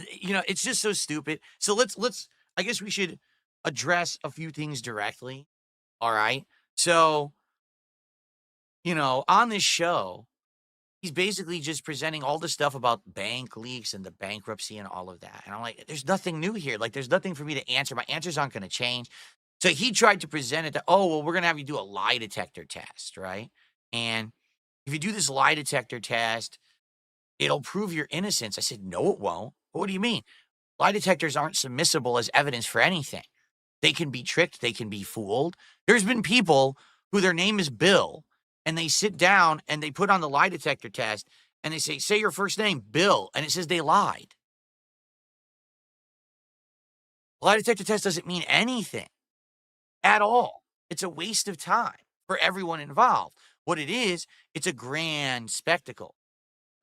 It's just so stupid. So I guess we should address a few things directly. All right. So, on this show, he's basically just presenting all the stuff about bank leaks and the bankruptcy and all of that. And I'm like, there's nothing new here. Like, there's nothing for me to answer. My answers aren't going to change. So he tried to present it that, oh, well, we're going to have you do a lie detector test, right? And if you do this lie detector test, it'll prove your innocence. I said, no, it won't. What do you mean? Lie detectors aren't submissible as evidence for anything. They can be tricked, they can be fooled. There's been people who their name is Bill, and they sit down and they put on the lie detector test and they say your first name, Bill, and it says they lied. Lie detector test doesn't mean anything at all. It's a waste of time for everyone involved. What it is, it's a grand spectacle,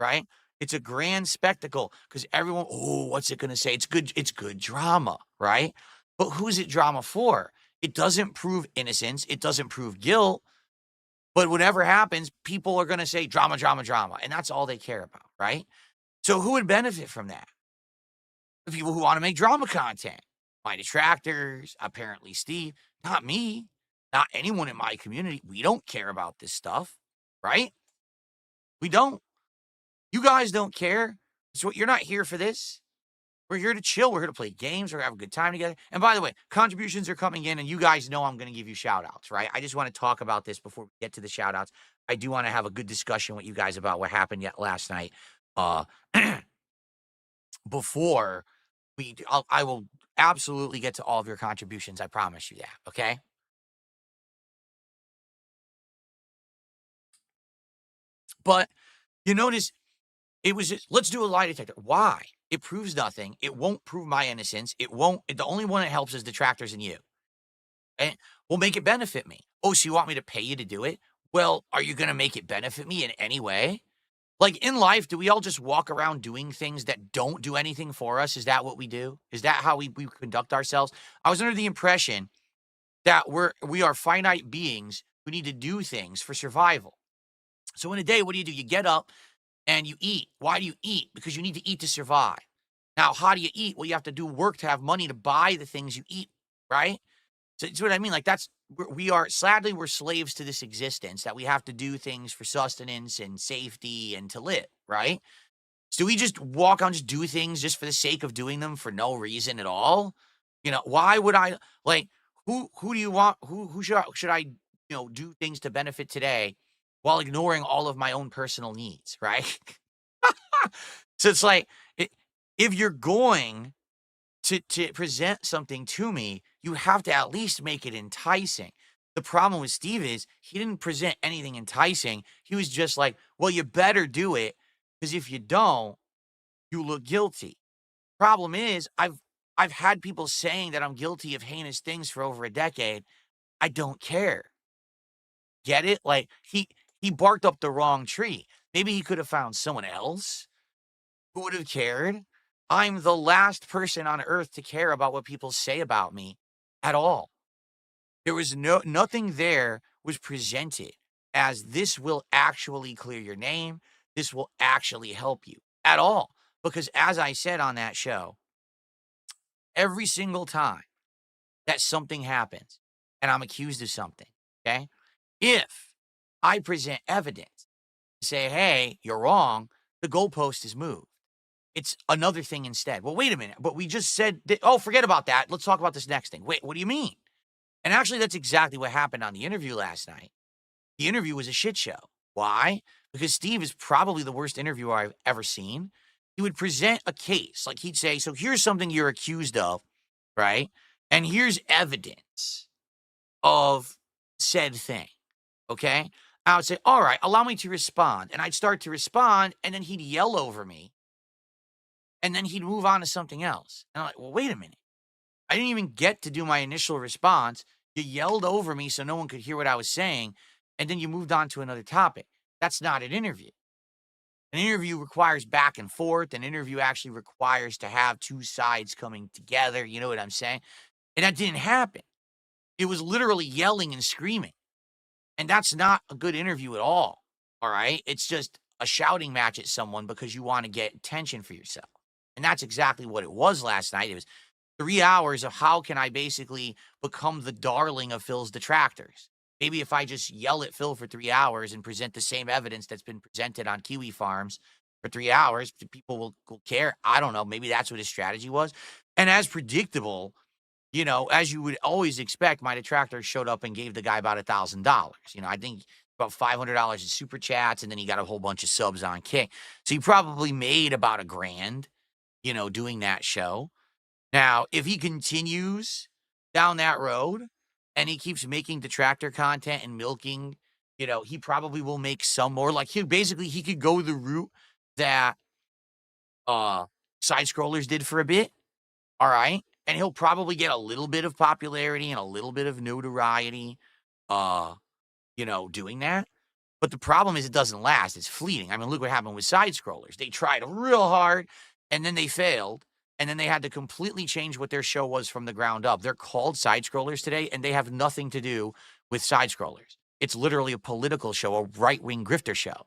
right? It's a grand spectacle because everyone, oh, what's it going to say? It's good drama, right? But who's it drama for? It doesn't prove innocence. It doesn't prove guilt. But whatever happens, people are going to say drama, drama, drama. And that's all they care about, right? So who would benefit from that? The people who want to make drama content. My detractors, apparently Steve, not me, not anyone in my community. We don't care about this stuff, right? We don't. You guys don't care. So you're not here for this. We're here to chill. We're here to play games. We're have a good time together. And by the way, contributions are coming in, and you guys know I'm going to give you shout outs, right? I just want to talk about this before we get to the shout outs. I do want to have a good discussion with you guys about what happened yet last night. Uh, before I will absolutely get to all of your contributions. I promise you that. Okay. But you notice it was just, let's do a lie detector. Why? It proves nothing. It won't prove my innocence. It won't. The only one it helps is detractors and you. And will make it benefit me. Oh, so you want me to pay you to do it? Well, are you going to make it benefit me in any way? Like in life, do we all just walk around doing things that don't do anything for us? Is that what we do? Is that how we conduct ourselves? I was under the impression that we are finite beings who need to do things for survival. So in a day, what do? You get up and you eat. Why do you eat? Because you need to eat to survive. Now, how do you eat? Well, you have to do work to have money to buy the things you eat, right? So what I mean. Like that's we are sadly we're slaves to this existence that we have to do things for sustenance and safety and to live, right? So do we just walk on, just do things just for the sake of doing them for no reason at all? Why would I like who do you want who should I do things to benefit today while ignoring all of my own personal needs, right? So it's like if you're going to present something to me, you have to at least make it enticing. The problem with Steve is he didn't present anything enticing. He was just like, well, you better do it because if you don't, you look guilty. Problem is, I've had people saying that I'm guilty of heinous things for over a decade. I don't care. Get it? Like he barked up the wrong tree. Maybe he could have found someone else who would have cared. I'm the last person on earth to care about what people say about me at all. There was nothing there was presented as this will actually clear your name. This will actually help you at all. Because as I said on that show, every single time that something happens and I'm accused of something, okay? If I present evidence, say, hey, you're wrong, the goalpost is moved. It's another thing instead. Well, wait a minute. But we just said, oh, forget about that. Let's talk about this next thing. Wait, what do you mean? And actually, that's exactly what happened on the interview last night. The interview was a shit show. Why? Because Steve is probably the worst interviewer I've ever seen. He would present a case. Like he'd say, so here's something you're accused of, right? And here's evidence of said thing. Okay. I would say, all right, allow me to respond. And I'd start to respond, and then he'd yell over me, and then he'd move on to something else. And I'm like, well, wait a minute. I didn't even get to do my initial response. You yelled over me so no one could hear what I was saying, and then you moved on to another topic. That's not an interview. An interview requires back and forth. An interview actually requires to have two sides coming together. You know what I'm saying? And that didn't happen. It was literally yelling and screaming. And that's not a good interview at all. All right. It's just a shouting match at someone because you want to get attention for yourself. And that's exactly what it was last night. It was 3 hours of how can I basically become the darling of Phil's detractors. Maybe if I just yell at Phil for 3 hours and present the same evidence that's been presented on Kiwi Farms for 3 hours, people will care. I don't know. Maybe that's what his strategy was. And as predictable, as you would always expect, my detractor showed up and gave the guy about $1,000. I think about $500 in super chats, and then he got a whole bunch of subs on Kick. So he probably made about $1,000, doing that show. Now, if he continues down that road and he keeps making detractor content and milking, he probably will make some more. Like he could go the route that side scrollers did for a bit. All right. And he'll probably get a little bit of popularity and a little bit of notoriety, uh, doing that. But the problem is it doesn't last. It's fleeting. I mean, look what happened with side scrollers. They tried real hard and then they failed. And then they had to completely change what their show was from the ground up. They're called side scrollers today, and they have nothing to do with side scrollers. It's literally a political show, a right-wing grifter show.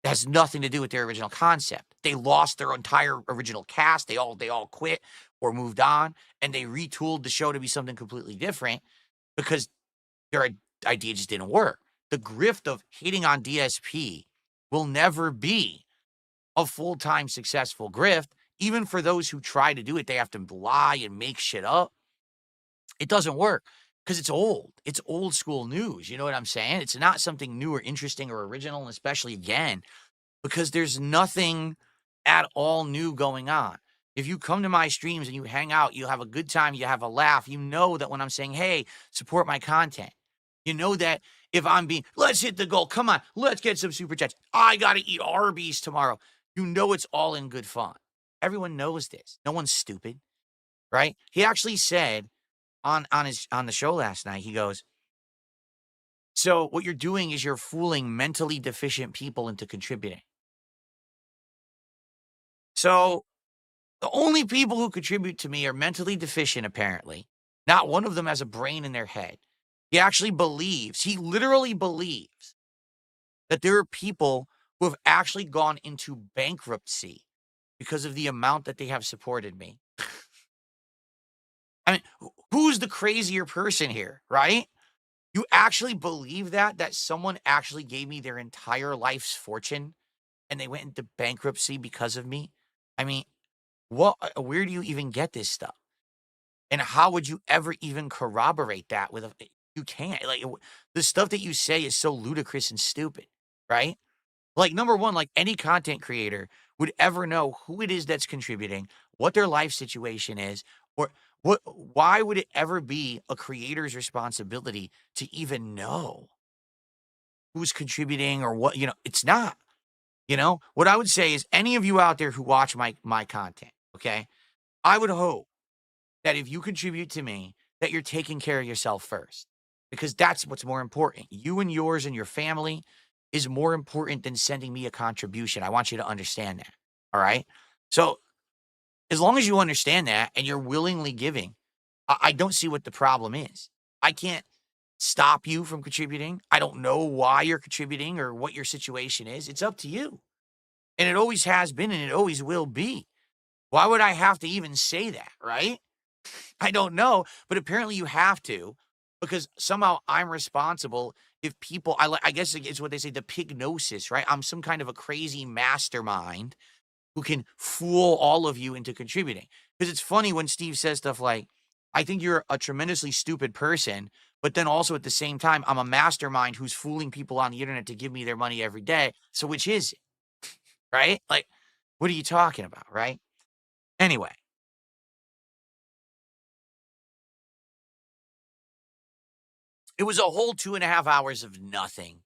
It has nothing to do with their original concept. They lost their entire original cast. They all quit or moved on, and they retooled the show to be something completely different because their idea just didn't work. The grift of hating on DSP will never be a full-time successful grift. Even for those who try to do it, they have to lie and make shit up. It doesn't work because it's old. It's old school news. You know what I'm saying? It's not something new or interesting or original, and especially again, because there's nothing at all new going on. If you come to my streams and you hang out, you have a good time, you have a laugh, you know that when I'm saying, hey, support my content, you know that if I'm being, let's hit the goal, come on, let's get some super chats, I got to eat Arby's tomorrow, you know it's all in good fun. Everyone knows this. No one's stupid, right? He actually said on the show last night, he goes, so what you're doing is you're fooling mentally deficient people into contributing. So the only people who contribute to me are mentally deficient, apparently. Not one of them has a brain in their head. He literally believes that there are people who have actually gone into bankruptcy because of the amount that they have supported me. I mean, who's the crazier person here, right? You actually believe that someone actually gave me their entire life's fortune and they went into bankruptcy because of me? I mean, where do you even get this stuff? And how would you ever even corroborate that you can't. Like, the stuff that you say is so ludicrous and stupid, right? Like, number one, like any content creator would ever know who it is that's contributing, what their life situation is, or why would it ever be a creator's responsibility to even know who's contributing or what, it's not. What I would say is any of you out there who watch my content, okay? I would hope that if you contribute to me, that you're taking care of yourself first, because that's what's more important. You and yours and your family is more important than sending me a contribution. I want you to understand that. All right. So as long as you understand that and you're willingly giving, I don't see what the problem is. I can't stop you from contributing. I don't know why you're contributing or what your situation is. It's up to you. And it always has been and it always will be. Why would I have to even say that, right? I don't know, but apparently you have to, because somehow I'm responsible if people, I guess it's what they say, the pignosis, right? I'm some kind of a crazy mastermind who can fool all of you into contributing. Because it's funny when Steve says stuff like, I think you're a tremendously stupid person, but then also at the same time, I'm a mastermind who's fooling people on the internet to give me their money every day. So which is it, right? Like, what are you talking about, right? Anyway. It was a whole 2.5 hours of nothing.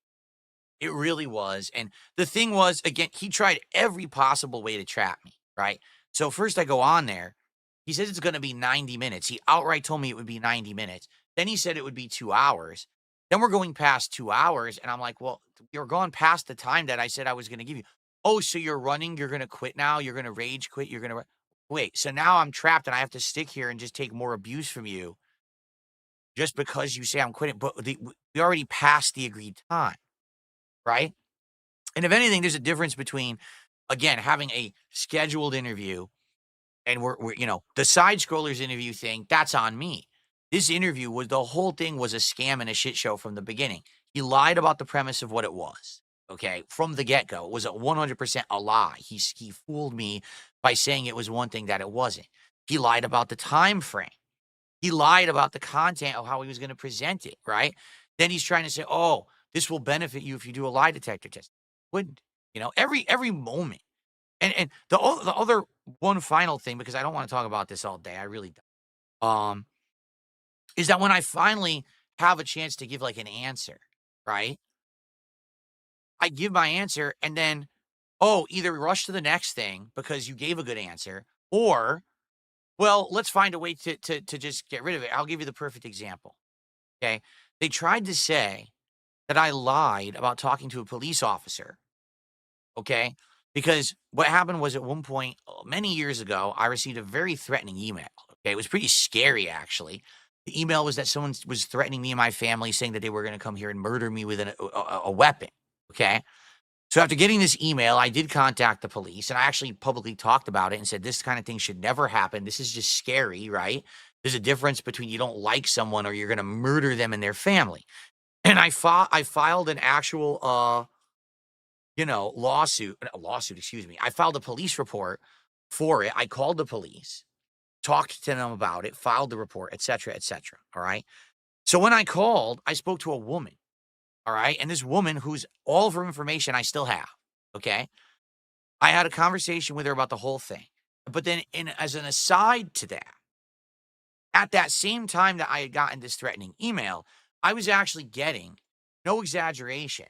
It really was, and the thing was, again, he tried every possible way to trap me, right? So first I go on there. He says it's gonna be 90 minutes. He outright told me it would be 90 minutes. Then he said it would be 2 hours. Then we're going past 2 hours, and I'm like, "Well, you're going past the time that I said I was gonna give you." "Oh, so you're running, you're gonna quit now? You're gonna rage quit? You're gonna wait, so now I'm trapped and I have to stick here and just take more abuse from you just because you say I'm quitting, but we already passed the agreed time, right?" And if anything, there's a difference between, again, having a scheduled interview And the side scrollers interview thing, that's on me. This interview was the whole thing was a scam and a shit show from the beginning. He lied about the premise of what it was. Okay, from the get go, it was a 100% a lie. He fooled me by saying it was one thing that it wasn't. He lied about the time frame. He lied about the content of how he was going to present it. Right. Then he's trying to say, "Oh, this will benefit you if you do a lie detector test." Wouldn't every moment. And the other one final thing, because I don't wanna talk about this all day, I really don't, is that when I finally have a chance to give, like, an answer, right? I give my answer and then, oh, either rush to the next thing because you gave a good answer or, well, let's find a way to just get rid of it. I'll give you the perfect example, okay? They tried to say that I lied about talking to a police officer. Okay. Because what happened was at one point, many years ago, I received a very threatening email. Okay. It was pretty scary, actually. The email was that someone was threatening me and my family, saying that they were going to come here and murder me with a weapon. Okay. So after getting this email, I did contact the police and I actually publicly talked about it and said, this kind of thing should never happen. This is just scary, right? There's a difference between you don't like someone or you're going to murder them and their family. And I filed an actual, lawsuit, excuse me. I filed a police report for it. I called the police, talked to them about it, filed the report, et cetera, et cetera. All right. So when I called, I spoke to a woman. All right. And this woman, who's all of her information I still have. Okay. I had a conversation with her about the whole thing. But then, as an aside to that, at that same time that I had gotten this threatening email, I was actually getting, no exaggeration,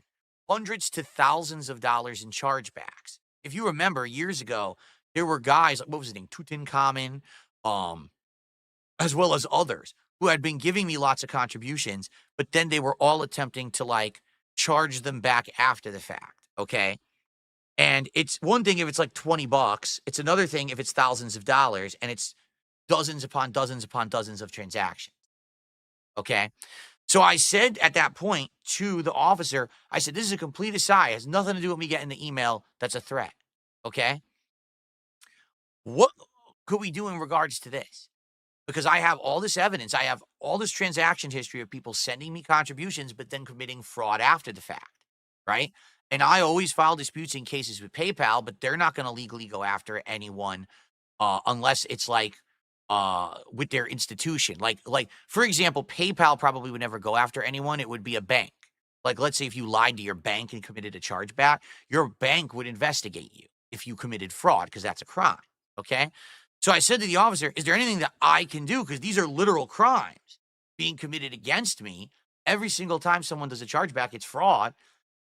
hundreds to thousands of dollars in chargebacks. If you remember years ago, there were guys, what was his name, Tutankhamun, um, as well as others who had been giving me lots of contributions, but then they were all attempting to like charge them back after the fact. Okay. And it's one thing if it's like 20 bucks, it's another thing if it's thousands of dollars and it's dozens upon dozens of transactions. Okay. So I said at that point to the officer, I said, this is a complete aside. It has nothing to do with me getting the email that's a threat. Okay. What could we do in regards to this? Because I have all this evidence. I have all this transaction history of people sending me contributions, but then committing fraud after the fact. Right. And I always file disputes in cases with PayPal, but they're not going to legally go after anyone unless it's like with their institution. Like for example, PayPal probably would never go after anyone. It would be a bank. Like let's say if you lied to your bank and committed a chargeback, your bank would investigate you if you committed fraud because that's a crime. Okay. So I said to the officer, is there anything that I can do? Because these are literal crimes being committed against me. Every single time someone does a chargeback, it's fraud.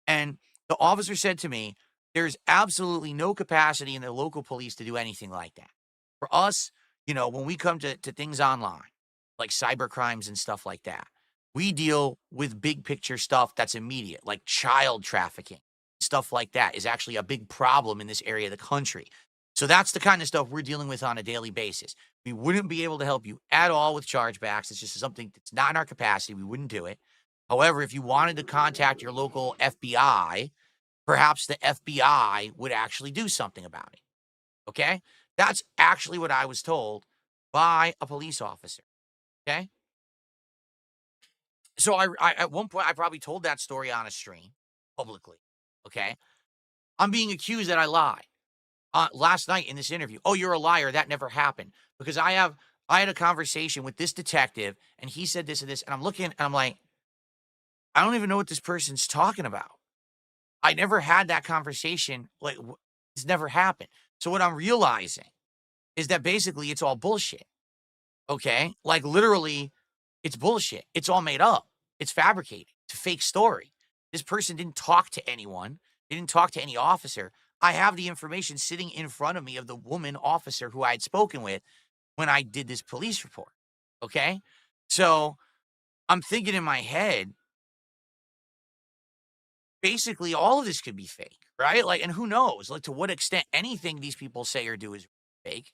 And the officer said to me, there's absolutely no capacity in the local police to do anything like that. For us, when we come to things online, like cyber crimes and stuff like that, we deal with big picture stuff that's immediate, like child trafficking. Stuff like that is actually a big problem in this area of the country. So that's the kind of stuff we're dealing with on a daily basis. We wouldn't be able to help you at all with chargebacks. It's just something that's not in our capacity. We wouldn't do it. However, if you wanted to contact your local FBI, perhaps the FBI would actually do something about it. Okay? That's actually what I was told by a police officer. Okay? So I at one point I probably told that story on a stream publicly. Okay? I'm being accused that I lied. Last night in this interview, oh, you're a liar. That never happened. Because I had a conversation with this detective and he said this and this, and I'm looking and I'm like, I don't even know what this person's talking about. I never had that conversation. Like, it's never happened. So what I'm realizing is that basically it's all bullshit. Okay. Like literally, it's bullshit. It's all made up. It's fabricated. It's a fake story. This person didn't talk to anyone. They didn't talk to any officer. I have the information sitting in front of me of the woman officer who I had spoken with when I did this police report. Okay. So I'm thinking in my head, basically all of this could be fake, right? Like, and who knows, like to what extent anything these people say or do is fake.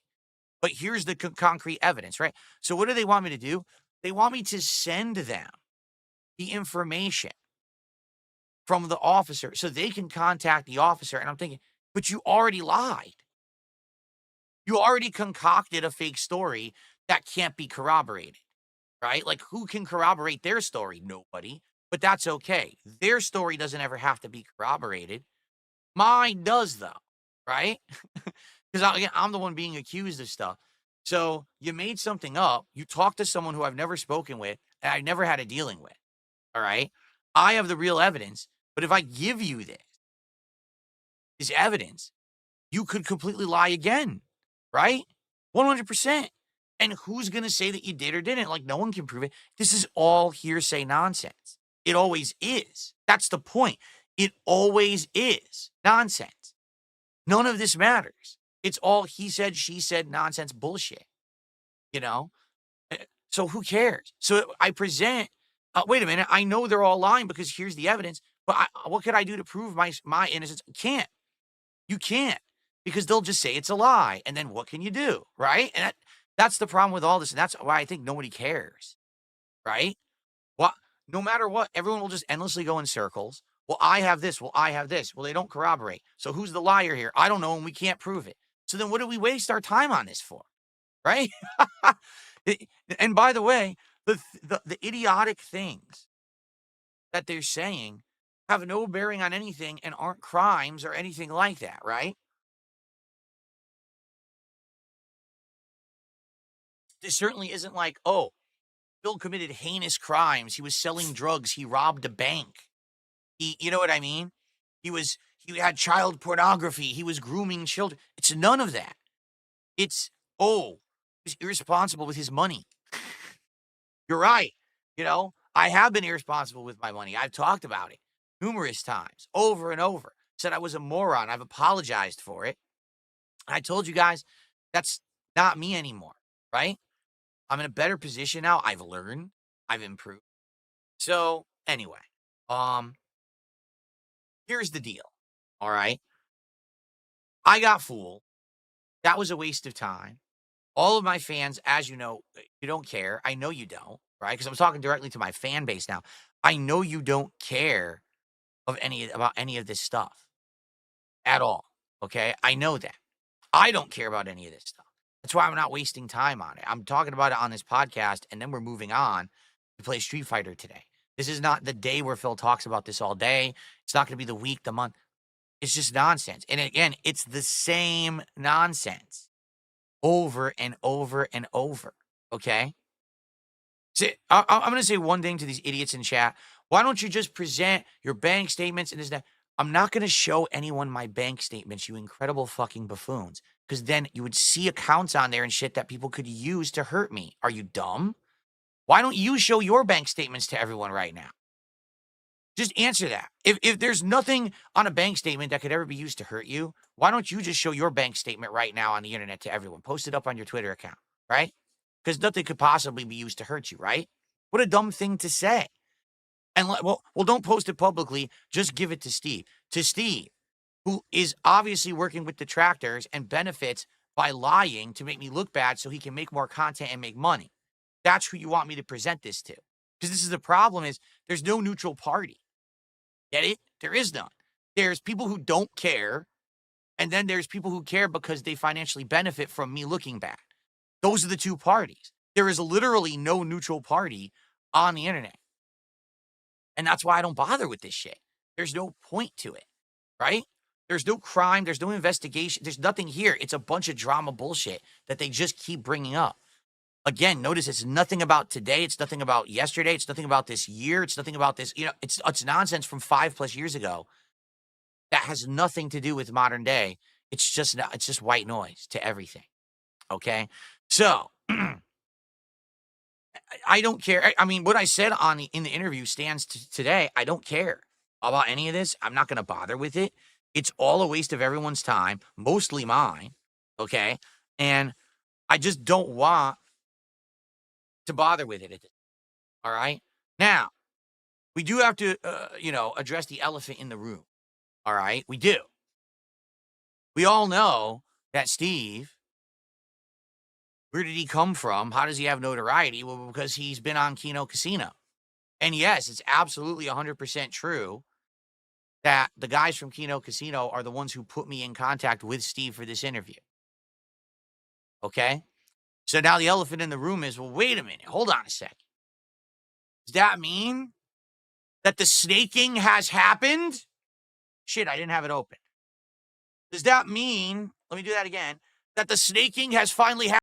But here's the concrete evidence, right? So what do they want me to do? They want me to send them the information from the officer so they can contact the officer. And I'm thinking, but you already lied. You already concocted a fake story that can't be corroborated, right? Like, who can corroborate their story? Nobody. But that's okay. Their story doesn't ever have to be corroborated. Mine does, though, right? Because again, I'm the one being accused of stuff. So you made something up. You talked to someone who I've never spoken with and I've never had a dealing with. All right. I have the real evidence. But if I give you this evidence, you could completely lie again, right? 100%. And who's going to say that you did or didn't? Like, no one can prove it. This is all hearsay nonsense. It always is. That's the point. It always is nonsense. None of this matters. It's all he said, she said nonsense bullshit, you know? Eh, So who cares? So I present, wait a minute, I know they're all lying because here's the evidence, but what could I do to prove my innocence? Can't. You can't because they'll just say it's a lie. And then what can you do? Right. And that's the problem with all this. And that's why I think nobody cares. Right. Well, no matter what, everyone will just endlessly go in circles. Well, I have this. Well, I have this. Well, they don't corroborate. So who's the liar here? I don't know. And we can't prove it. So then what do we waste our time on this for? Right. It- and by the way, the idiotic things that they're saying have no bearing on anything and aren't crimes or anything like that. Right. This certainly isn't like, oh, Bill committed heinous crimes. He was selling drugs. He robbed a bank. You know what I mean? He had child pornography. He was grooming children. It's none of that. It's, oh, he's irresponsible with his money. You're right. I have been irresponsible with my money. I've talked about it numerous times, over and over. Said I was a moron. I've apologized for it. I told you guys that's not me anymore, right? I'm in a better position now. I've learned. I've improved. So anyway, um, here's the deal. All right. I got fooled. That was a waste of time. All of my fans, as you know, you don't care. I know you don't, right? Because I'm talking directly to my fan base now. I know you don't care about any of this stuff at all. Okay. I know that. I don't care about any of this stuff. That's why I'm not wasting time on it. I'm talking about it on this podcast, and then we're moving on to play Street Fighter today. This is not the day where Phil talks about this all day. It's not going to be the week, the month. It's just nonsense. And again, it's the same nonsense over and over and over. Okay. So I'm going to say one thing to these idiots in chat. Why don't you just present your bank statements and this, that? I'm not going to show anyone my bank statements, you incredible fucking buffoons, because then you would see accounts on there and shit that people could use to hurt me. Are you dumb? Why don't you show your bank statements to everyone right now? Just answer that. If there's nothing on a bank statement that could ever be used to hurt you, why don't you just show your bank statement right now on the internet to everyone? Post it up on your Twitter account, right? Because nothing could possibly be used to hurt you, right? What a dumb thing to say. And don't post it publicly. Just give it to Steve. To Steve, who is obviously working with detractors and benefits by lying to make me look bad so he can make more content and make money. That's who you want me to present this to. Because this is the problem is there's no neutral party. Get it? There is none. There's people who don't care, and then there's people who care because they financially benefit from me looking bad. Those are the two parties. There is literally no neutral party on the internet. And that's why I don't bother with this shit. There's no point to it, right? There's no crime. There's no investigation. There's nothing here. It's a bunch of drama bullshit that they just keep bringing up. Again, notice it's nothing about today. It's nothing about yesterday. It's nothing about this year. It's nothing about this. It's nonsense from 5+ years ago that has nothing to do with modern day. It's just white noise to everything. Okay. So I don't care. I mean, what I said in the interview stands today. I don't care about any of this. I'm not going to bother with it. It's all a waste of everyone's time, mostly mine. Okay. And I just don't want to bother with it. All right. Now, we do have to, address the elephant in the room. All right. We do. We all know that Steve, where did he come from? How does he have notoriety? Well, because he's been on Kino Casino. And yes, it's absolutely 100% true that the guys from Kino Casino are the ones who put me in contact with Steve for this interview. Okay. So now the elephant in the room is, well, wait a minute. Hold on a second. Does that mean that the snaking has happened? Shit, I didn't have it open. Does that mean, let me do that again, that the snaking has finally happened?